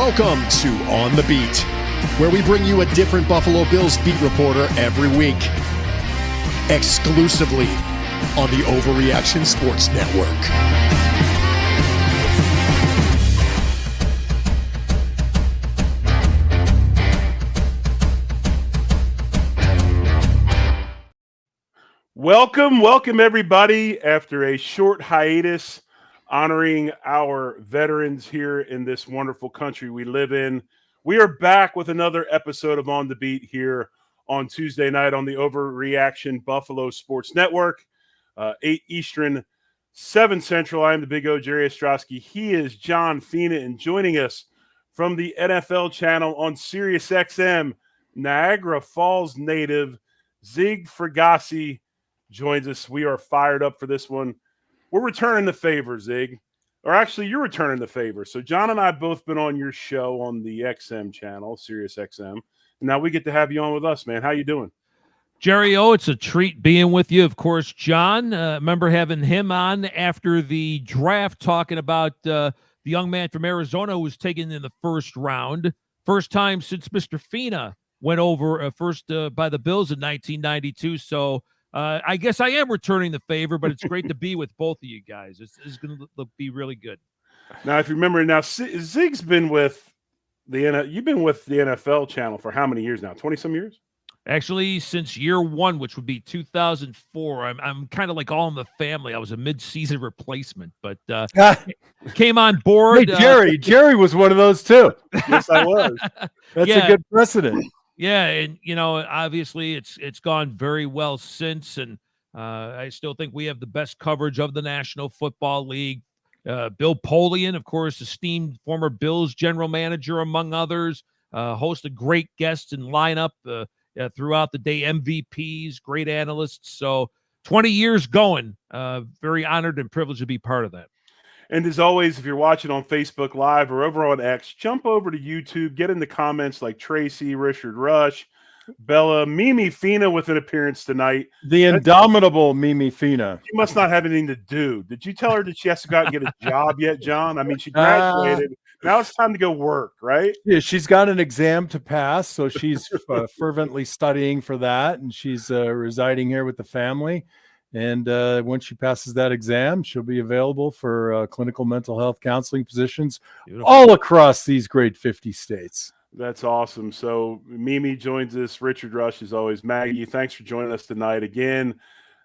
Welcome to On the Beat, where we bring you a different Buffalo Bills beat reporter every week, exclusively on the Overreaction Sports Network. Welcome everybody after a short hiatus, honoring our veterans here in this wonderful country we live in. We are back with another episode of On the Beat here on Tuesday night on the Overreaction Buffalo Sports Network, 8 Eastern, 7 Central. I am the Big O, Jerry Ostrowski. He is John Fina, and joining us from the NFL channel on SiriusXM, Niagara Falls native Zig Fracassi joins us. We are fired up for this one. We're returning the favor, Zig. Or actually, you're returning the favor. So John and I have both been on your show on the XM channel, SiriusXM. And now we get to have you on with us, man. How you doing? Jerry O, it's a treat being with you. Of course, John, remember having him on after the draft talking about the young man from Arizona who was taken in the first round. First time since Mr. Fina went over first by the Bills in 1992. So I guess I am returning the favor, but it's great to be with both of you guys. It's going to be really good. Now, if you remember, now Zig's been with you've been with the NFL channel for how many years now? 20-some years? Actually, since year one, which would be 2004. I'm kind of like all in the family. I was a mid-season replacement, but came on board. Hey, Jerry was one of those too. Yes, I was. That's a good precedent. Yeah, and obviously it's gone very well since, and I still think we have the best coverage of the National Football League. Bill Polian, of course, esteemed former Bills general manager, among others, host of great guests and lineup throughout the day, MVPs, great analysts. So 20 years going. Very honored and privileged to be part of that. And as always, if you're watching on Facebook Live or over on X, jump over to YouTube, get in the comments like Tracy, Richard Rush, Bella, Mimi Fina with an appearance tonight. The indomitable Mimi Fina. She must not have anything to do. Did you tell her that she has to go out and get a job yet, John? I mean, she graduated. Now it's time to go work, right? Yeah, she's got an exam to pass, so she's fervently studying for that, and she's residing here with the family. And once she passes that exam, she'll be available for clinical mental health counseling positions all across these great 50 states. That's awesome. So Mimi joins us. Richard Rush, as always. Maggie, thanks for joining us tonight. Again,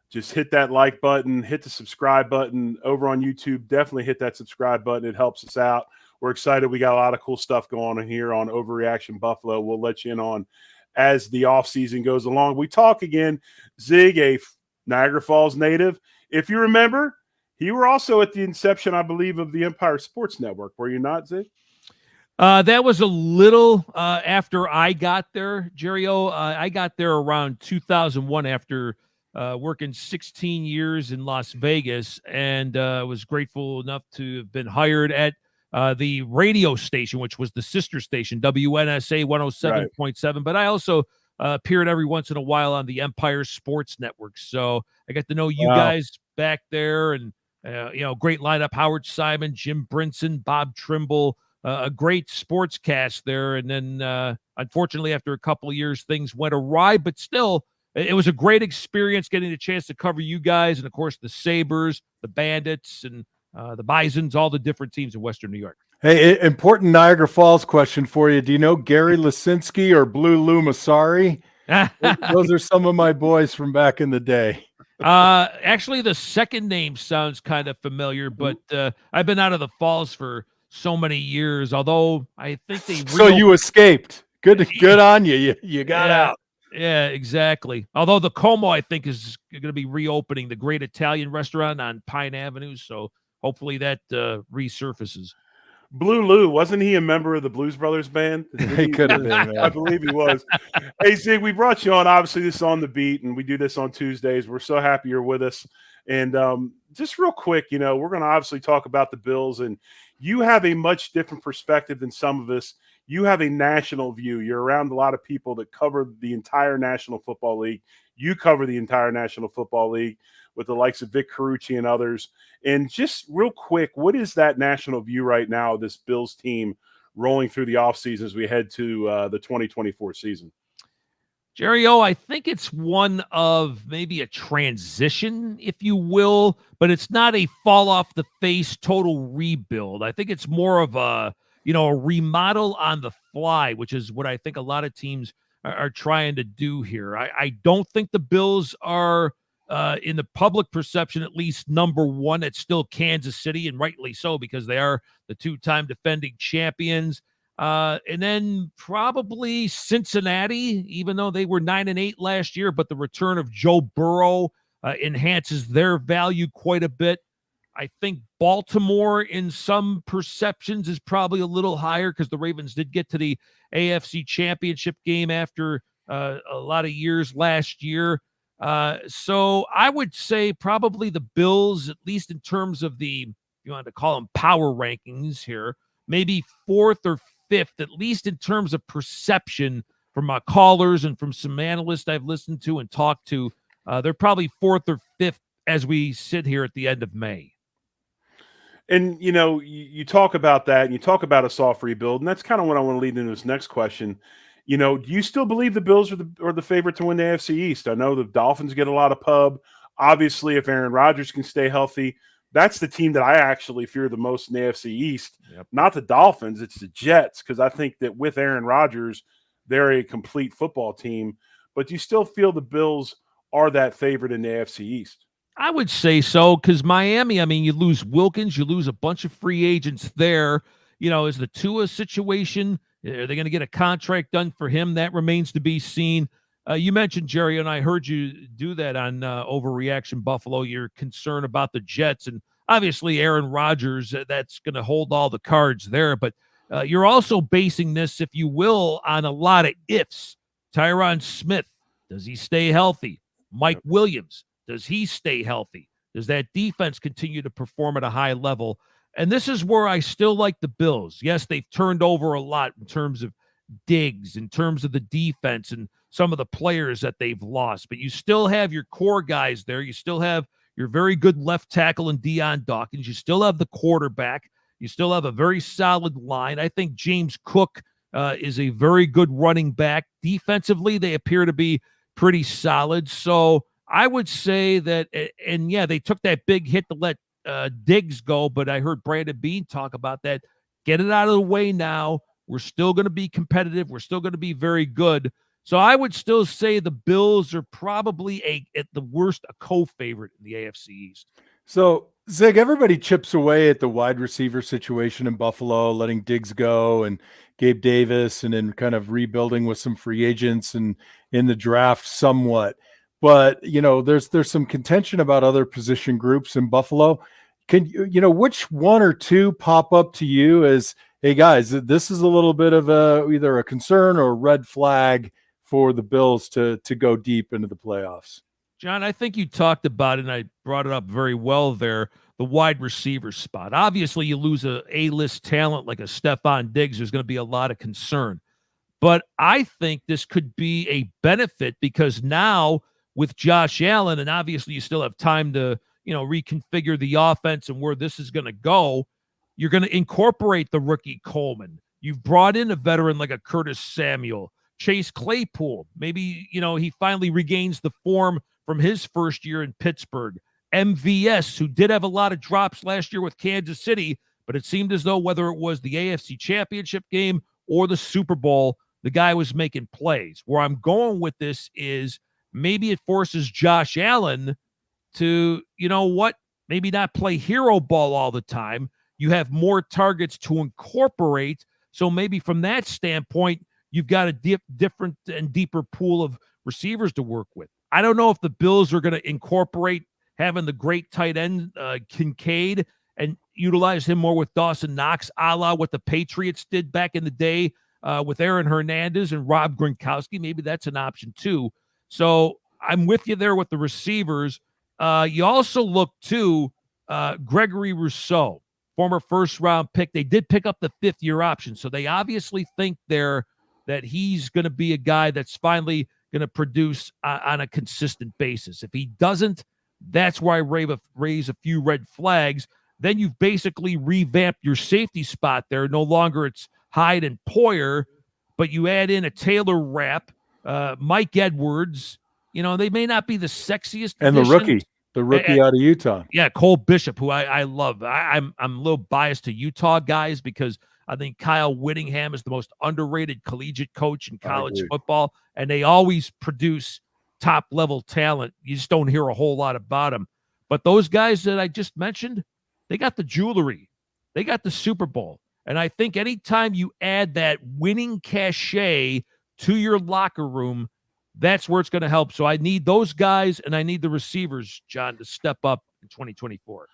just hit that like button, hit the subscribe button over on YouTube. Definitely hit that subscribe button. It helps us out. We're excited. We got a lot of cool stuff going on here on Overreaction Buffalo. We'll let you in on as the offseason goes along. We talk again. Zig, a Niagara Falls native. If you remember, you were also at the inception, I believe, of the Empire Sports Network. Were you not, Zig? That was a little after I got there, Jerry O. I got there around 2001 after working 16 years in Las Vegas, and was grateful enough to have been hired at the radio station, which was the sister station, WNSA 107.7. But I also appeared every once in a while on the Empire Sports Network. So I got to know you guys back there, and, great lineup, Howard Simon, Jim Brinson, Bob Trimble, a great sports cast there. And then, unfortunately, after a couple of years, things went awry, but still, it was a great experience getting the chance to cover you guys. And of course, the Sabres, the Bandits, and the Bisons, all the different teams in Western New York. Hey, important Niagara Falls question for you. Do you know Gary Lisinski or Blue Lou Masari? Those are some of my boys from back in the day. Actually, the second name sounds kind of familiar, but I've been out of the Falls for so many years, although I think they So you escaped. Good on you. You got out. Yeah, exactly. Although the Como, I think, is going to be reopening, the great Italian restaurant on Pine Avenue, so hopefully that resurfaces. Blue Lou, wasn't he a member of the Blues Brothers band? He could have been, man. I believe he was. Hey, Zig, we brought you on. Obviously, this is On the Beat, and we do this on Tuesdays. We're so happy you're with us. And just real quick, we're going to obviously talk about the Bills, and you have a much different perspective than some of us. You have a national view. You're around a lot of people that cover the entire National Football League. You cover the entire National Football League with the likes of Vic Carucci and others. And just real quick, what is that national view right now of this Bills team rolling through the offseason as we head to the 2024 season? Jerry O, I think it's one of maybe a transition, if you will, but it's not a fall off the face total rebuild. I think it's more of a remodel on the fly, which is what I think a lot of teams are trying to do here. I don't think the Bills are, in the public perception, at least number one. It's still Kansas City, and rightly so, because they are the two-time defending champions. And then probably Cincinnati, even though they were 9-8 last year, but the return of Joe Burrow enhances their value quite a bit. I think Baltimore, in some perceptions, is probably a little higher because the Ravens did get to the AFC Championship game after a lot of years last year. So I would say probably the Bills, at least in terms of the, you want to call them power rankings here, maybe fourth or fifth, at least in terms of perception from my callers and from some analysts I've listened to and talked to. They're probably fourth or fifth as we sit here at the end of May. And, you talk about that and you talk about a soft rebuild, and that's kind of what I want to lead into this next question. Do you still believe the Bills are the favorite to win the AFC East? I know the Dolphins get a lot of pub. Obviously, if Aaron Rodgers can stay healthy, that's the team that I actually fear the most in the AFC East. Yep. Not the Dolphins, it's the Jets, because I think that with Aaron Rodgers, they're a complete football team. But do you still feel the Bills are that favorite in the AFC East? I would say so, because Miami, you lose Wilkins, you lose a bunch of free agents there. Is the Tua situation, are they going to get a contract done for him? That remains to be seen. You mentioned, Jerry, and I heard you do that on Overreaction Buffalo, your concern about the Jets. And obviously Aaron Rodgers, that's going to hold all the cards there. But you're also basing this, if you will, on a lot of ifs. Tyron Smith, does he stay healthy? Mike Williams, does he stay healthy? Does that defense continue to perform at a high level? And this is where I still like the Bills. Yes, they've turned over a lot in terms of Diggs, in terms of the defense and some of the players that they've lost. But you still have your core guys there. You still have your very good left tackle in Deion Dawkins. You still have the quarterback. You still have a very solid line. I think James Cook is a very good running back. Defensively, they appear to be pretty solid. So I would say that, and yeah, they took that big hit to let Diggs go, but I heard Brandon Beane talk about that. Get it out of the way now. We're still going to be competitive. We're still going to be very good. So I would still say the Bills are probably at the worst, a co-favorite in the AFC East. So, Zig, everybody chips away at the wide receiver situation in Buffalo, letting Diggs go and Gabe Davis, and then kind of rebuilding with some free agents and in the draft somewhat. But, there's some contention about other position groups in Buffalo. Can which one or two pop up to you as, hey guys, this is a little bit of either a concern or a red flag for the Bills to go deep into the playoffs? John, I think you talked about it, and I brought it up very well there, the wide receiver spot. Obviously, you lose a A-list talent like a Stephon Diggs, there's going to be a lot of concern. But I think this could be a benefit because now with Josh Allen, and obviously you still have time to reconfigure the offense and where this is going to go, you're going to incorporate the rookie Coleman. You've brought in a veteran like a Curtis Samuel, Chase Claypool. Maybe, he finally regains the form from his first year in Pittsburgh. MVS, who did have a lot of drops last year with Kansas City, but it seemed as though whether it was the AFC Championship game or the Super Bowl, the guy was making plays. Where I'm going with this is maybe it forces Josh Allen to, maybe not play hero ball all the time. You have more targets to incorporate. So maybe from that standpoint, you've got a different and deeper pool of receivers to work with. I don't know if the Bills are going to incorporate having the great tight end Kincaid and utilize him more with Dawson Knox, a la what the Patriots did back in the day with Aaron Hernandez and Rob Gronkowski. Maybe that's an option too. So I'm with you there with the receivers. You also look to Gregory Rousseau, former first-round pick. They did pick up the fifth-year option, so they obviously think there that he's going to be a guy that's finally going to produce on a consistent basis. If he doesn't, that's where I raise a few red flags. Then you've basically revamped your safety spot there. No longer it's Hyde and Poyer, but you add in a Taylor Rapp, Mike Edwards. You know, they may not be the sexiest And the additions. rookie out of Utah. Yeah, Cole Bishop, who I love. I'm a little biased to Utah guys because I think Kyle Whittingham is the most underrated collegiate coach in college football, and they always produce top-level talent. You just don't hear a whole lot about them. But those guys that I just mentioned, they got the jewelry. They got the Super Bowl. And I think anytime you add that winning cachet to your locker room, that's where it's going to help. So I need those guys, and I need the receivers, John, to step up in 2024.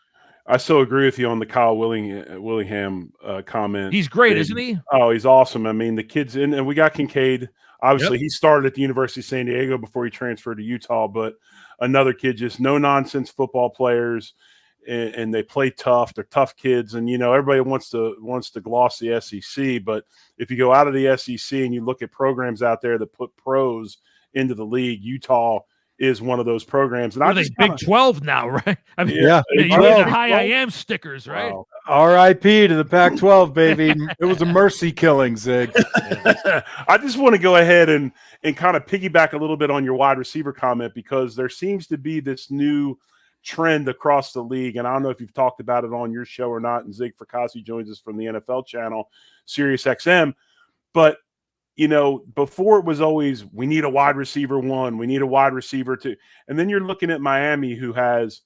I so agree with you on the Kyle Willingham comment. He's great, isn't he? Oh, he's awesome. I mean, the kids and we got Kincaid. Obviously, He started at the University of San Diego before he transferred to Utah, but another kid, just no-nonsense football players, and they play tough. They're tough kids, and, you know, everybody wants to gloss the SEC, but if you go out of the SEC and you look at programs out there that put pros into the league, Utah is one of those programs. And I think Big 12 now, right? I mean, yeah, you get the high I am stickers, right? Wow. R.I.P. to the Pac-12, baby. It was a mercy killing, Zig. I just want to go ahead and kind of piggyback a little bit on your wide receiver comment, because there seems to be this new trend across the league. And I don't know if you've talked about it on your show or not. And Zig Fracassi joins us from the NFL channel, SiriusXM. But, you know, before it was always, we need a wide receiver 1, we need a wide receiver 2. And then you're looking at Miami, who has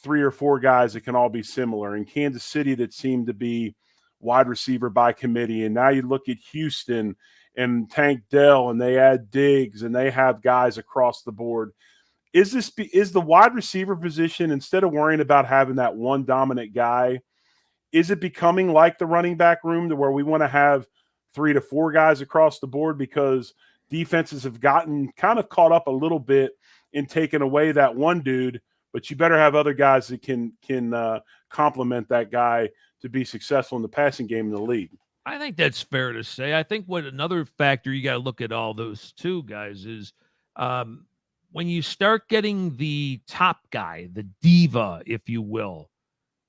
3 or 4 guys that can all be similar, and Kansas City that seem to be wide receiver by committee. And now you look at Houston and Tank Dell, and they add Diggs, and they have guys across the board. Is the wide receiver position, instead of worrying about having that one dominant guy, is it becoming like the running back room, to where we want to have 3 to 4 guys across the board, because defenses have gotten kind of caught up a little bit in taking away that one dude, but you better have other guys that can complement that guy to be successful in the passing game in the league? I think that's fair to say. I think what another factor you got to look at all those two guys is when you start getting the top guy, the diva, if you will,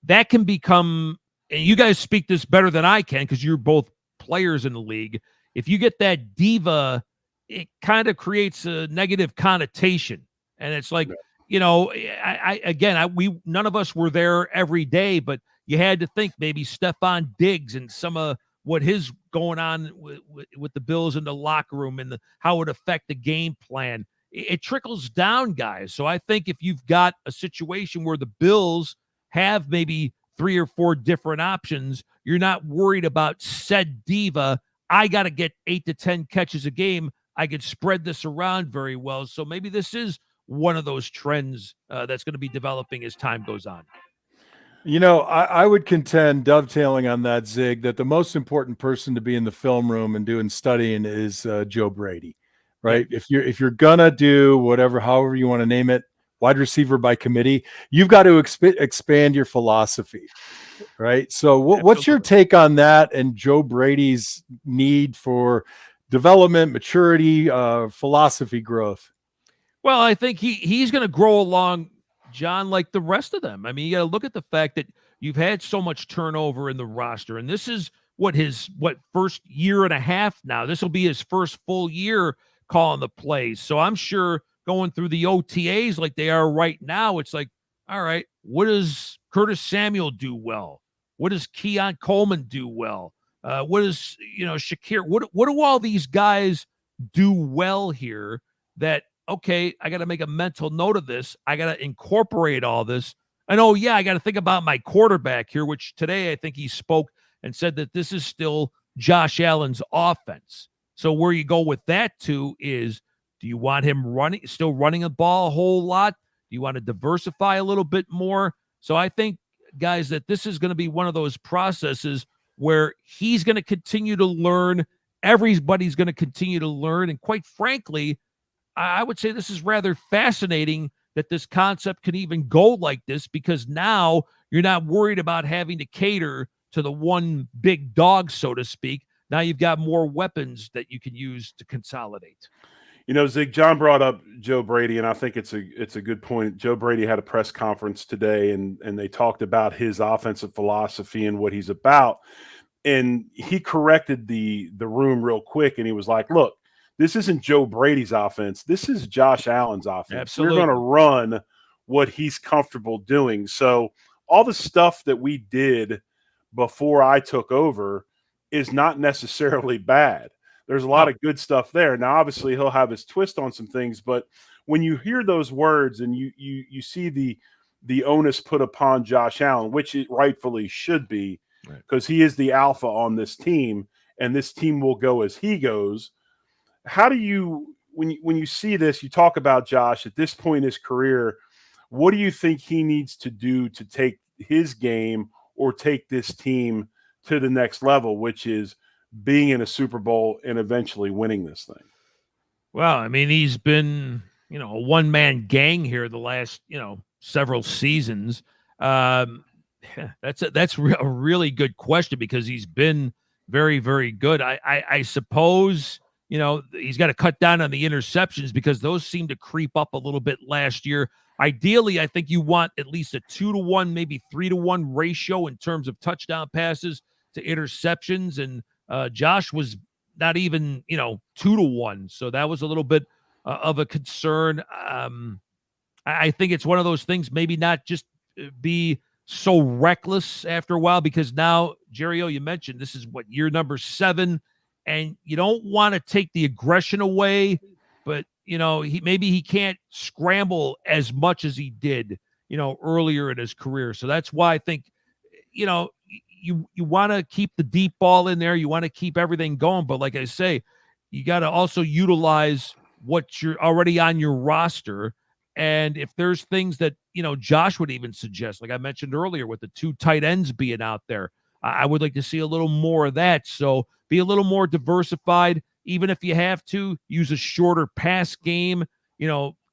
that can become, and you guys speak this better than I can because you're both players in the league. If you get that diva, it kind of creates a negative connotation. And it's like, you know, we none of us were there every day, but you had to think maybe Stephon Diggs and some of what his going on with the Bills in the locker room and how it affect the game plan. It trickles down, guys. So I think if you've got a situation where the Bills have maybe 3 or 4 different options, you're not worried about said diva. I got to get 8 to 10 catches a game. I could spread this around very well. So maybe this is one of those trends that's going to be developing as time goes on. You know, I would contend, dovetailing on that, Zig, that the most important person to be in the film room and doing studying is Joe Brady, right? Yeah. If you're gonna do whatever, however you want to name it, wide receiver by committee, you've got to expand your philosophy, right? So what's your take on that and Joe Brady's need for development, maturity, philosophy growth? Well, I think he's going to grow along, John, like the rest of them. I mean, you got to look at the fact that you've had so much turnover in the roster, and this is what first year and a half now. This will be his first full year calling the plays. So I'm sure going through the OTAs like they are right now, it's like, all right, what does Curtis Samuel do well? What does Keon Coleman do well? What does, Shakir? What do all these guys do well here that, okay, I got to make a mental note of this. I got to incorporate all this. And, I got to think about my quarterback here, which today I think he spoke and said that this is still Josh Allen's offense. So where you go with that too is, do you want him still running a ball a whole lot? Do you want to diversify a little bit more? So I think, guys, that this is going to be one of those processes where he's going to continue to learn. Everybody's going to continue to learn. And quite frankly, I would say this is rather fascinating that this concept can even go like this, because now you're not worried about having to cater to the one big dog, so to speak. Now you've got more weapons that you can use to consolidate. Zig, John brought up Joe Brady, and I think it's a good point. Joe Brady had a press conference today, and they talked about his offensive philosophy and what he's about. and he corrected the room real quick, and he was like, "Look, this isn't Joe Brady's offense. This is Josh Allen's offense. Absolutely. We're going to run what he's comfortable doing." So all the stuff that we did before I took over is not necessarily bad. There's a lot of good stuff there. Now, obviously, he'll have his twist on some things, but when you hear those words and you see the onus put upon Josh Allen, which it rightfully should be, because he is the alpha on this team, and this team will go as he goes. How do you, when you see this, you talk about Josh at this point in his career, what do you think he needs to do to take his game or take this team to the next level, which is being in a Super Bowl and eventually winning this thing? Well, I mean, he's been, a one-man gang here the last, several seasons. That's a really good question, because he's been very, very good. I suppose, he's got to cut down on the interceptions, because those seem to creep up a little bit last year. Ideally, I think you want at least a 2-to-1, maybe 3-to-1 ratio in terms of touchdown passes to interceptions. And Josh was not even, 2-to-1. So that was a little bit of a concern. I think it's one of those things, maybe not just be so reckless after a while, because now, Jerry, you mentioned this is year number 7, and you don't want to take the aggression away, but he can't scramble as much as he did, earlier in his career. So that's why I think, you want to keep the deep ball in there. You want to keep everything going. But like I say, you got to also utilize what you're already on your roster. And if there's things that, Josh would even suggest, like I mentioned earlier, with the 2 tight ends being out there, I would like to see a little more of that. So be a little more diversified, even if you have to use a shorter pass game,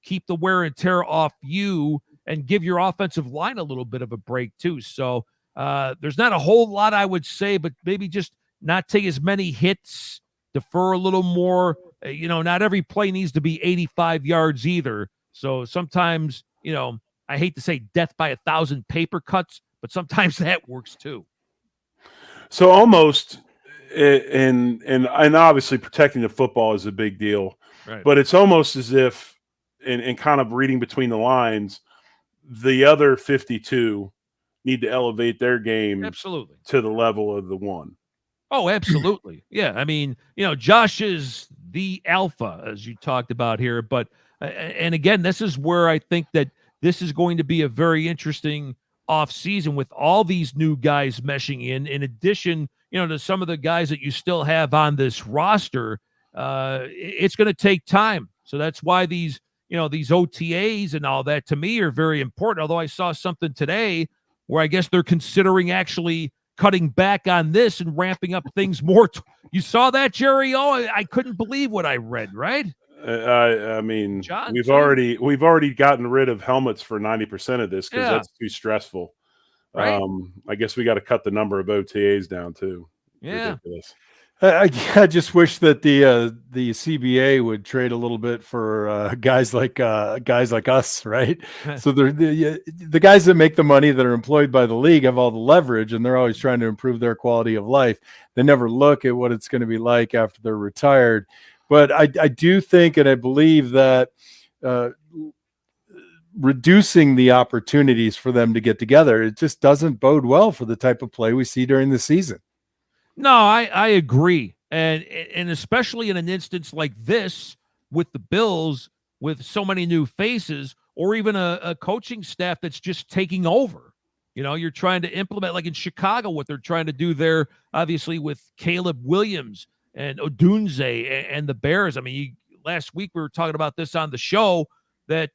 keep the wear and tear off you and give your offensive line a little bit of a break too. So there's not a whole lot I would say, but maybe just not take as many hits, defer a little more. Not every play needs to be 85 yards either. So sometimes, I hate to say death by 1,000 paper cuts, but sometimes that works too. So almost, and obviously protecting the football is a big deal, right? But it's almost as if, and kind of reading between the lines, the other 52 need to elevate their game absolutely to the level of the one. Oh, absolutely. Yeah. I mean, Josh is the alpha, as you talked about here. But, and again, this is where I think that this is going to be a very interesting offseason with all these new guys meshing in addition, to some of the guys that you still have on this roster. It's going to take time. So that's why these OTAs and all that, to me, are very important. Although I saw something today where I guess they're considering actually cutting back on this and ramping up things more. You saw that, Jerry? Oh, I couldn't believe what I read, right? I mean, John, we've already gotten rid of helmets for 90% of this because that's too stressful. Right? I guess we got to cut the number of OTAs down too. Yeah. Ridiculous. I just wish that the CBA would trade a little bit for guys like us, right? So the guys that make the money, that are employed by the league, have all the leverage, and they're always trying to improve their quality of life. They never look at what it's going to be like after they're retired. But I do think, and I believe that reducing the opportunities for them to get together, it just doesn't bode well for the type of play we see during the season. No, I agree. And especially in an instance like this with the Bills, with so many new faces, or even a coaching staff that's just taking over. You're trying to implement, like in Chicago, what they're trying to do there, obviously, with Caleb Williams and Odunze and the Bears. I mean, last week we were talking about this on the show, that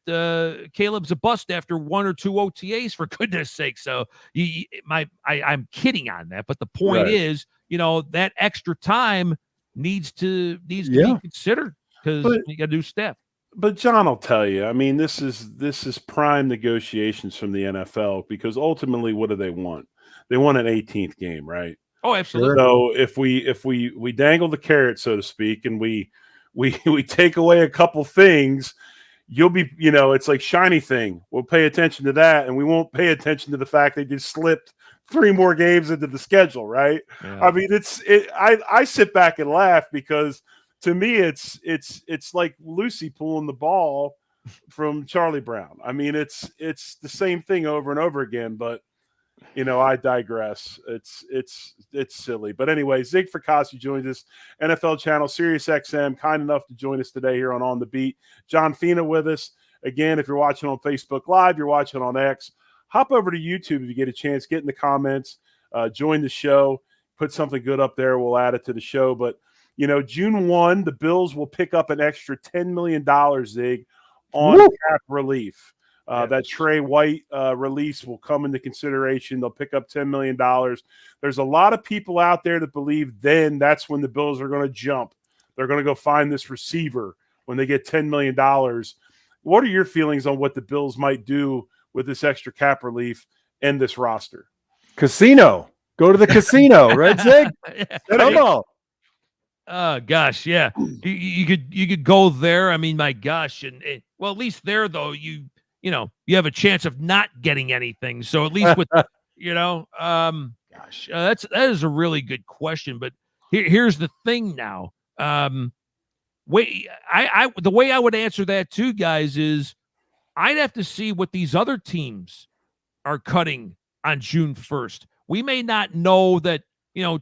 Caleb's a bust after 1 or 2 OTAs, for goodness sake. So I'm kidding on that, but the point is, that extra time needs to be considered, because you got to do stuff. But John will tell you, I mean, this is prime negotiations from the NFL, because ultimately, what do they want? They want an 18th game, right? Oh, absolutely. So if we dangle the carrot, so to speak, and we take away a couple things, you'll be, it's like shiny thing. We'll pay attention to that, and we won't pay attention to the fact they just slipped 3 more games into the schedule, right? Yeah. I mean, I sit back and laugh because to me, it's like Lucy pulling the ball from Charlie Brown. I mean, it's the same thing over and over again, but I digress. It's silly. But anyway, Zig Fracassi joins us, NFL channel, SiriusXM, kind enough to join us today here on The Beat. John Fina with us. Again, if you're watching on Facebook Live, you're watching on X, hop over to YouTube if you get a chance, get in the comments, join the show, put something good up there. We'll add it to the show. But, June 1, the Bills will pick up an extra $10 million, Zig, on cap relief. That Trey White release will come into consideration. They'll pick up $10 million. There's a lot of people out there that believe then that's when the Bills are going to jump. They're going to go find this receiver when they get $10 million. What are your feelings on what the Bills might do with this extra cap relief and this roster? Casino. Go to the casino, right, Zig? Come on. Oh gosh, yeah. You could go there. I mean, my gosh, and well, at least there though, you have a chance of not getting anything. So at least with that is a really good question. But here's the thing now. The way I would answer that too, guys, is I'd have to see what these other teams are cutting on June 1st. We may not know that,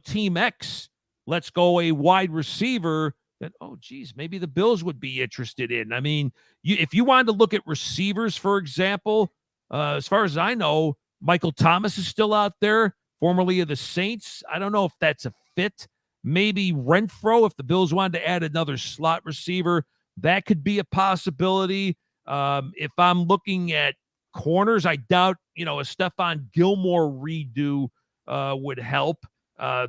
Team X lets go a wide receiver that, oh, geez, maybe the Bills would be interested in. I mean, if you wanted to look at receivers, for example, as far as I know, Michael Thomas is still out there, formerly of the Saints. I don't know if that's a fit. Maybe Renfro, if the Bills wanted to add another slot receiver, that could be a possibility. If I'm looking at corners, I doubt, a Stephon Gilmore redo would help. I'll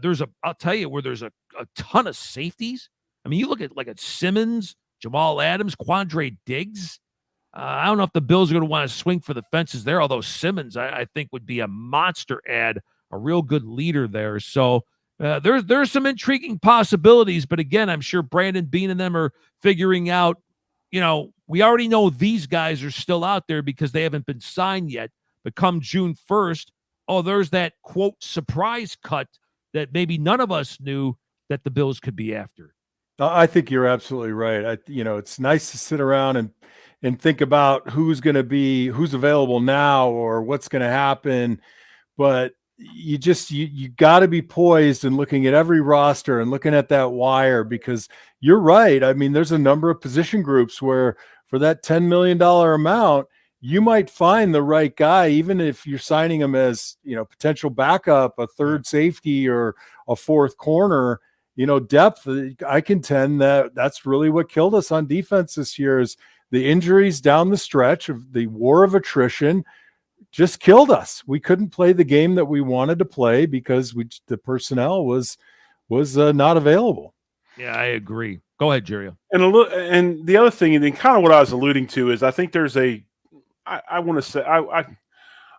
tell you where there's a ton of safeties. I mean, you look at Simmons, Jamal Adams, Quandre Diggs. I don't know if the Bills are going to want to swing for the fences there, although Simmons, I think, would be a monster add, a real good leader there. So there's some intriguing possibilities. But again, I'm sure Brandon Beane and them are figuring out, we already know these guys are still out there because they haven't been signed yet. But come June 1st, there's that, quote, surprise cut that maybe none of us knew that the Bills could be after. I think you're absolutely right. It's nice to sit around and think about who's available now or what's going to happen. But you got to be poised and looking at every roster and looking at that wire, because you're right. I mean, there's a number of position groups where for that $10 million amount, you might find the right guy, even if you're signing him as, potential backup, a third safety or a fourth corner. Depth, I contend that's really what killed us on defense this year, is the injuries down the stretch of the war of attrition just killed us. We couldn't play the game that we wanted to play because the personnel was not available. Yeah, I agree. Go ahead, Jerry. And the other thing, and then kind of what I was alluding to, is I think there's I want to say, I don't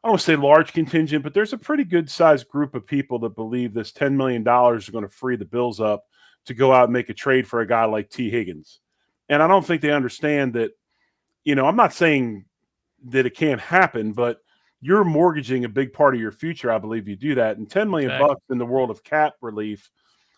want to say large contingent, but there's a pretty good sized group of people that believe this $10 million is going to free the Bills up to go out and make a trade for a guy like T. Higgins. And I don't think they understand that, I'm not saying that it can't happen, but you're mortgaging a big part of your future. I believe you do that. And $10 million bucks in the world of cap relief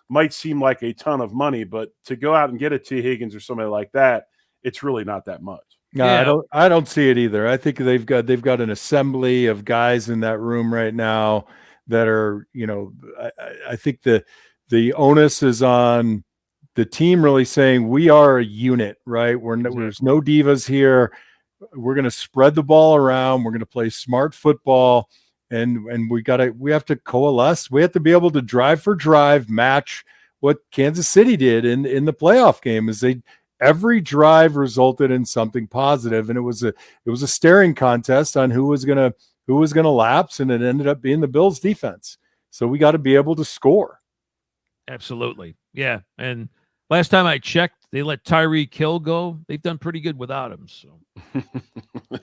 might seem like a ton of money, but to go out and get a T. Higgins or somebody like that, it's really not that much. No, yeah. I don't see it either. I think they've got an assembly of guys in that room right now that are, I think the onus is on the team really saying we are a unit, right? There's no divas here. We're going to spread the ball around. We're going to play smart football, and we have to coalesce. We have to be able to drive for drive match what Kansas City did in the playoff game. Every drive resulted in something positive, and it was a staring contest on who was gonna lapse, and it ended up being the Bills defense. So we got to be able to score. Absolutely, yeah. And last time I checked, they let Tyreek Hill go. They've done pretty good without him. So,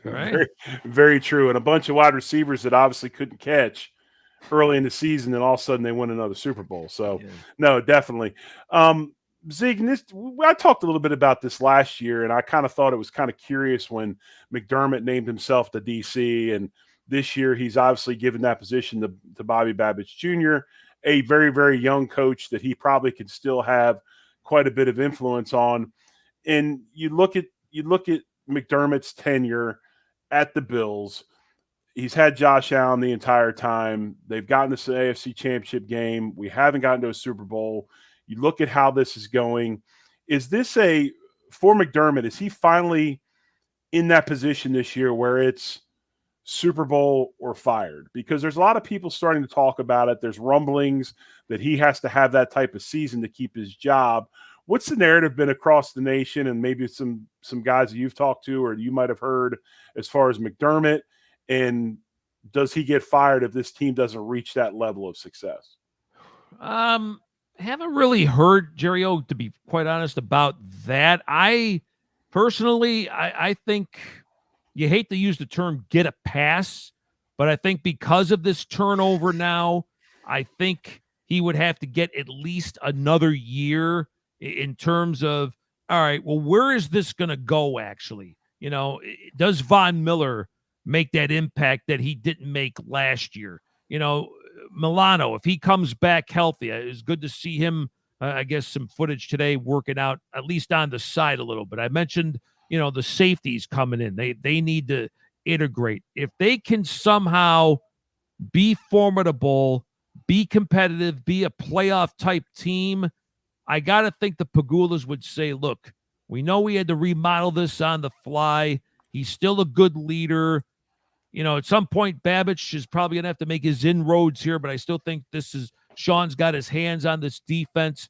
right, very, very true. And a bunch of wide receivers that obviously couldn't catch early in the season, and all of a sudden they win another Super Bowl. So, no, definitely. Zig, I talked a little bit about this last year, and I kind of thought it was kind of curious when McDermott named himself the DC and This year, he's obviously given that position to Bobby Babbitt Jr., a very, very young coach that he probably can still have quite a bit of influence on. And you look at McDermott's tenure at the Bills. He's had Josh Allen the entire time. They've gotten this AFC Championship game. We haven't gotten to a Super Bowl. You look at how this is going. Is this for McDermott, is he finally in that position this year where it's Super Bowl or fired? Because there's a lot of people starting to talk about it. There's rumblings that he has to have that type of season to keep his job. What's the narrative been across the nation, and maybe some guys that you've talked to or you might have heard as far as McDermott? And does he get fired if this team doesn't reach that level of success? Haven't really heard, Jerry O, to be quite honest, about that. I personally think you hate to use the term get a pass, but I think because of this turnover now, I think he would have to get at least another year in terms of, all right, well, where is this going to go actually? Does Von Miller make that impact that he didn't make last year? Milano, if he comes back healthy, it's good to see him. I guess some footage today working out at least on the side a little bit. I mentioned, the safeties coming in. They need to integrate. If they can somehow be formidable, be competitive, be a playoff type team, I got to think the Pagulas would say, look, we know we had to remodel this on the fly. He's still a good leader. At some point, Babbage is probably going to have to make his inroads here, but I still think Sean's got his hands on this defense.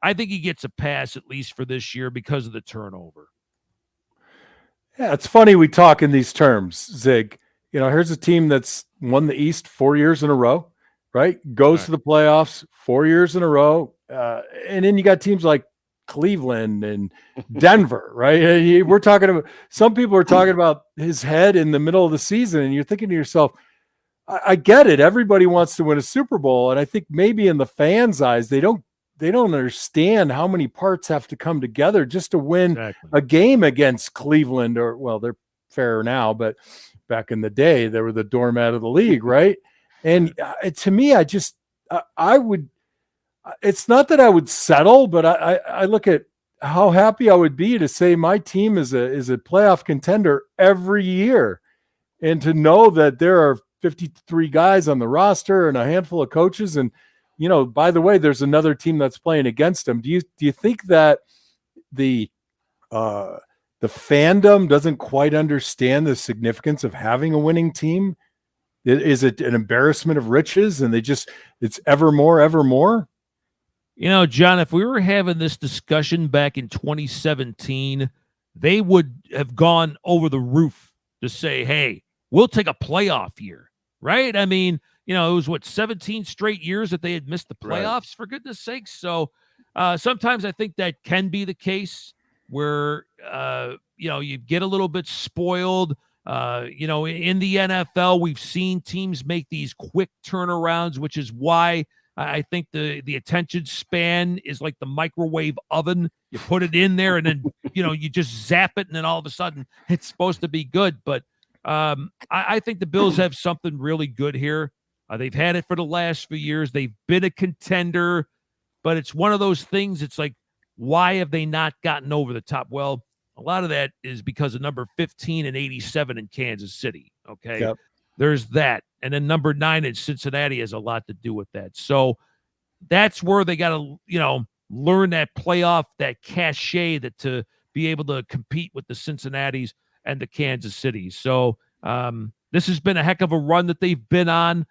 I think he gets a pass at least for this year because of the turnover. Yeah, it's funny we talk in these terms, Zig. Here's a team that's won the East 4 years in a row, right? Goes to the playoffs 4 years in a row. And then you got teams like Cleveland and Denver, right? We're talking about, some people are talking about his head in the middle of the season, and you're thinking to yourself, I get it. Everybody wants to win a Super Bowl. And I think maybe in the fans' eyes, they don't understand how many parts have to come together just to win a game against Cleveland, or, well, they're fair now, but back in the day, they were the doormat of the league, right? And to me, I would, it's not that I would settle, but I look at how happy I would be to say my team is a playoff contender every year, and to know that there are 53 guys on the roster and a handful of coaches. And, by the way, there's another team that's playing against them. Do you think that the fandom doesn't quite understand the significance of having a winning team? Is it an embarrassment of riches and it's ever more? John, if we were having this discussion back in 2017, they would have gone over the roof to say, hey, we'll take a playoff year, right? I mean, it was 17 straight years that they had missed the playoffs, for goodness sakes. So sometimes I think that can be the case where, you get a little bit spoiled. In the NFL, we've seen teams make these quick turnarounds, which is why I think the attention span is like the microwave oven. You put it in there and then, you just zap it, and then all of a sudden it's supposed to be good. But I think the Bills have something really good here. They've had it for the last few years. They've been a contender, but it's one of those things. It's like, why have they not gotten over the top? Well, a lot of that is because of number 15 and 87 in Kansas City. Okay. Yep. There's that. And then number 9 in Cincinnati has a lot to do with that. So that's where they got to, learn that playoff, that cachet, that to be able to compete with the Cincinnatis and the Kansas Cities. So this has been a heck of a run that they've been on.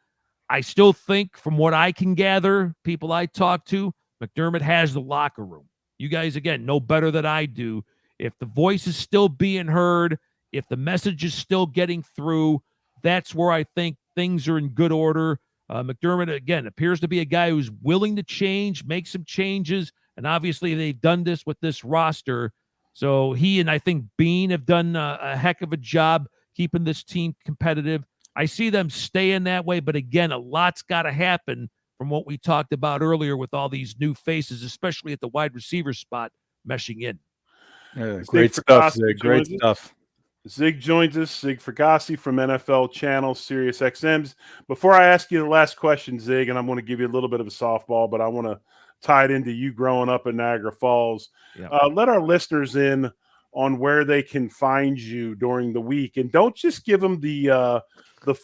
I still think, from what I can gather, people I talk to, McDermott has the locker room. You guys, again, know better than I do. If the voice is still being heard, if the message is still getting through, that's where I think things are in good order. McDermott, again, appears to be a guy who's willing to change, make some changes, and obviously they've done this with this roster. So he and I think Bean have done a heck of a job keeping this team competitive. I see them staying that way, but again, a lot's got to happen from what we talked about earlier with all these new faces, especially at the wide receiver spot meshing in. Great stuff, Zig. Great stuff. Zig joins us, Zig Fracassi from NFL channel SiriusXM's. Before I ask you the last question, Zig, and I'm going to give you a little bit of a softball, but I want to tie it into you growing up in Niagara Falls. Yep. Let our listeners in on where they can find you during the week, and don't just give them the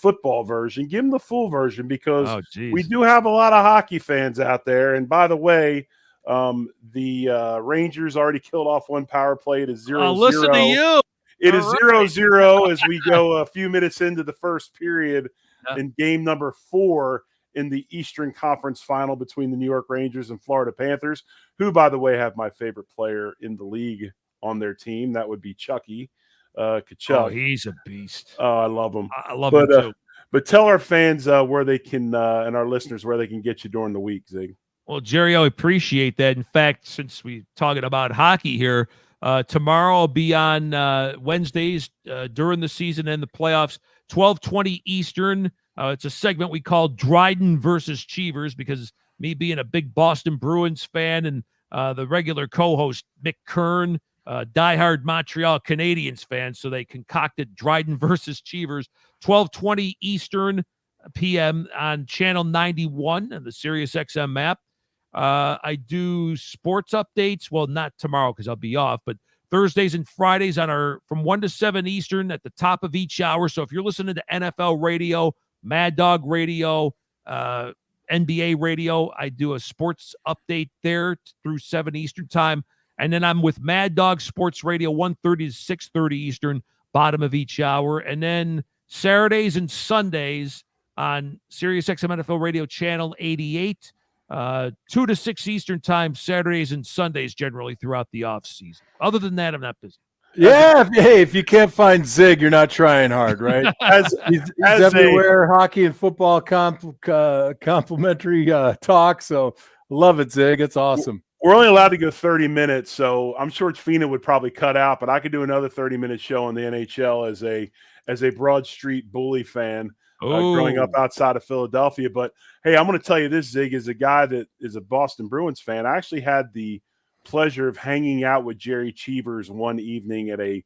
football version. Give them the full version, because we do have a lot of hockey fans out there. And by the way, the Rangers already killed off one power play to 0-0. Listen to you. It is 0-0 as we go a few minutes into the first period in game number 4 in the Eastern Conference Final between the New York Rangers and Florida Panthers, who, by the way, have my favorite player in the league on their team. That would be Chucky Kachuk. Oh, he's a beast. Oh, I love him. I love him too. But tell our fans where they can and our listeners where they can get you during the week, Zig. Well, Jerry, I appreciate that. In fact, since we're talking about hockey here, tomorrow I'll be on Wednesdays during the season and the playoffs, 12:20 Eastern. It's a segment we call Dryden versus Cheevers, because me being a big Boston Bruins fan and the regular co-host Mick Kern, diehard Montreal Canadiens fan, so they concocted Dryden versus Cheevers, 12:20 Eastern p.m. on Channel 91 and the SiriusXM app. I do sports updates. Well, not tomorrow because I'll be off, but Thursdays and Fridays on our from 1 to 7 Eastern at the top of each hour. So if you're listening to NFL radio, Mad Dog radio, NBA radio, I do a sports update there through 7 Eastern time. And then I'm with Mad Dog Sports Radio, 1:30 to 6:30 Eastern, bottom of each hour. And then Saturdays and Sundays on SiriusXM NFL Radio Channel 88, 2 to 6 Eastern time, Saturdays and Sundays generally throughout the off season. Other than that, I'm not busy. Yeah, hey, if you can't find Zig, you're not trying hard, right? He's everywhere, hockey and football complimentary talk. So love it, Zig. It's awesome. We're only allowed to go 30 minutes, so I'm sure Fina would probably cut out, but I could do another 30-minute show on the NHL as a Broad Street Bully fan growing up outside of Philadelphia. But, hey, I'm going to tell you this, Zig, as a guy that is a Boston Bruins fan, I actually had the pleasure of hanging out with Jerry Cheevers one evening at a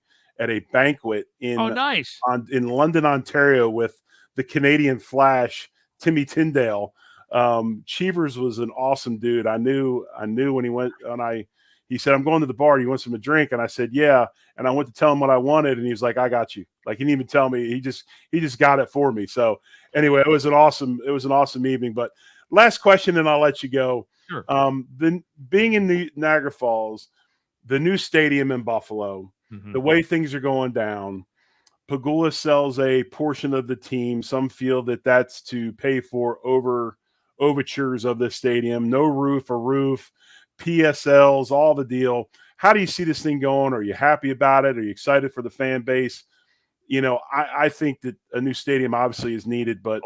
banquet in London, Ontario, with the Canadian Flash, Timmy Tyndale. Cheevers was an awesome dude. I knew when he went and he said, "I'm going to the bar. Do you want something to drink?" And I said, "Yeah." And I went to tell him what I wanted, and he was like, "I got you." Like, he didn't even tell me. He just got it for me. So anyway, it was an awesome evening. But last question, and I'll let you go. Sure. Being in the Niagara Falls, the new stadium in Buffalo, the way things are going down, Pegula sells a portion of the team. Some feel that that's to pay for overtures of the stadium. No roof, a roof, PSLs, all the deal. How do you see this thing going? Are you happy about it? Are you excited for the fan base? You know, I think that a new stadium obviously is needed, but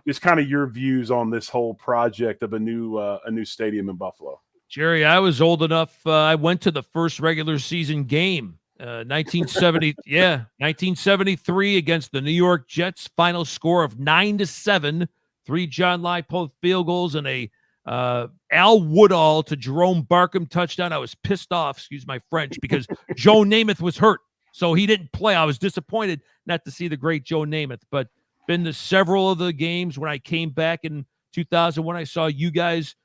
just kind of your views on this whole project of a new stadium in Buffalo. Jerry, I was old enough. I went to the first regular season game, 1973 against the New York Jets. Final score of 9-7. 3 John Leipold field goals and a Al Woodall to Jerome Barkham touchdown. I was pissed off, excuse my French, because Joe Namath was hurt, so he didn't play. I was disappointed not to see the great Joe Namath, but been to several of the games. When I came back in 2001, I saw you guys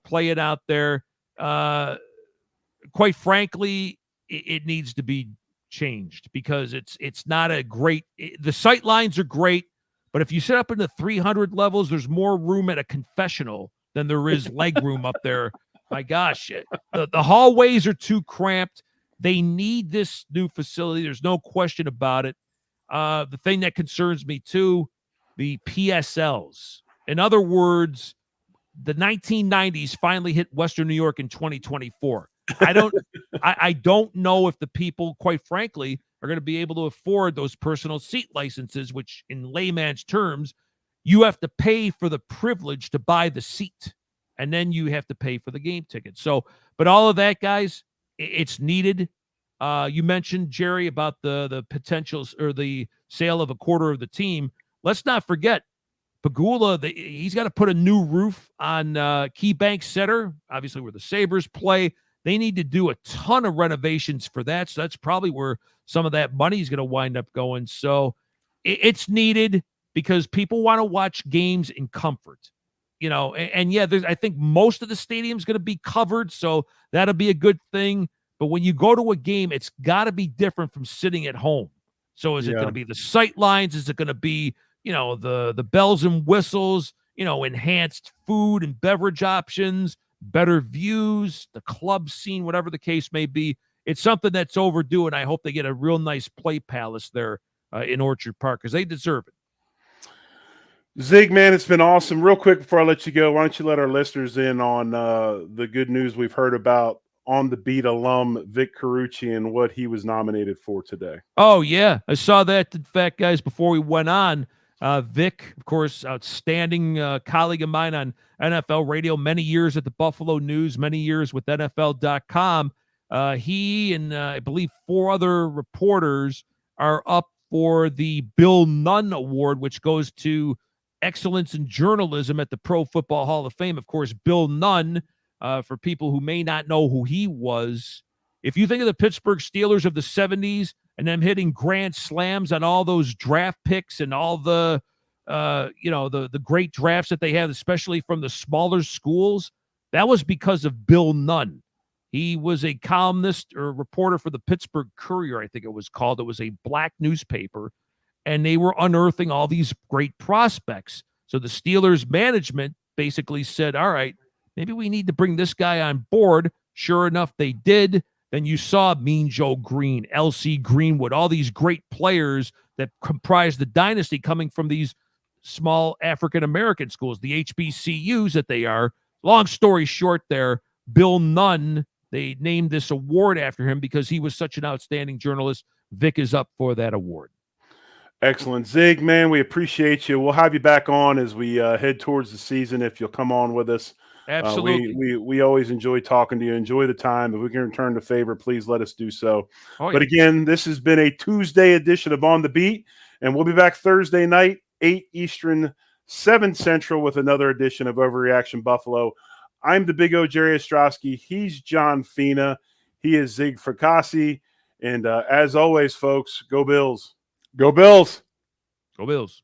play it out there. Quite frankly, it needs to be changed, because it's not a great – the sight lines are great, but if you sit up in the 300 levels, there's more room at a confessional than there is leg room up there. My gosh, the hallways are too cramped. They need this new facility. There's no question about it. The thing that concerns me too, the PSLs. In other words, the 1990s finally hit Western New York in 2024. I don't know if the people, quite frankly, are going to be able to afford those personal seat licenses, which in layman's terms, you have to pay for the privilege to buy the seat, and then you have to pay for the game ticket. So, but all of that, guys, it's needed. You mentioned, Jerry, about the potentials or the sale of a quarter of the team. Let's not forget, Pegula, he's got to put a new roof on Key Bank Center, obviously where the Sabres play. They need to do a ton of renovations for that. So that's probably where some of that money is going to wind up going. So it's needed because people want to watch games in comfort, and yeah, I think most of the stadium's going to be covered. So that'll be a good thing. But when you go to a game, it's got to be different from sitting at home. So is it going to be the sight lines? Is it going to be, the bells and whistles, enhanced food and beverage options, better views, the club scene, whatever the case may be? It's something that's overdue, and I hope they get a real nice play palace there in Orchard Park because they deserve it. Zig, man, it's been awesome. Real quick before I let you go, why don't you let our listeners in on the good news we've heard about On the Beat alum Vic Carucci and what he was nominated for today? Oh, yeah. I saw that, in fact, guys, before we went on. Vic, of course, outstanding colleague of mine on NFL radio, many years at the Buffalo News, many years with NFL.com. He and I believe 4 other reporters are up for the Bill Nunn Award, which goes to excellence in journalism at the Pro Football Hall of Fame. Of course, Bill Nunn, for people who may not know who he was, if you think of the Pittsburgh Steelers of the 70s and them hitting grand slams on all those draft picks and all the great drafts that they had, especially from the smaller schools, that was because of Bill Nunn. He was a columnist or reporter for the Pittsburgh Courier, I think it was called. It was a black newspaper, and they were unearthing all these great prospects. So the Steelers management basically said, all right, maybe we need to bring this guy on board. Sure enough, they did. Then you saw Mean Joe Green, L.C. Greenwood, all these great players that comprise the dynasty coming from these small African-American schools, the HBCUs that they are. Long story short there, Bill Nunn, they named this award after him because he was such an outstanding journalist. Vic is up for that award. Excellent. Zig, man, we appreciate you. We'll have you back on as we head towards the season if you'll come on with us. Absolutely. We always enjoy talking to you. Enjoy the time. If we can return the favor, please let us do so. Oh, yeah. But again, this has been a Tuesday edition of On the Beat, and we'll be back Thursday night, 8 Eastern, 7 Central, with another edition of Overreaction Buffalo. I'm the Big O, Jerry Ostrowski. He's John Fina. He is Zig Fracassi. And as always, folks, go Bills. Go Bills. Go Bills.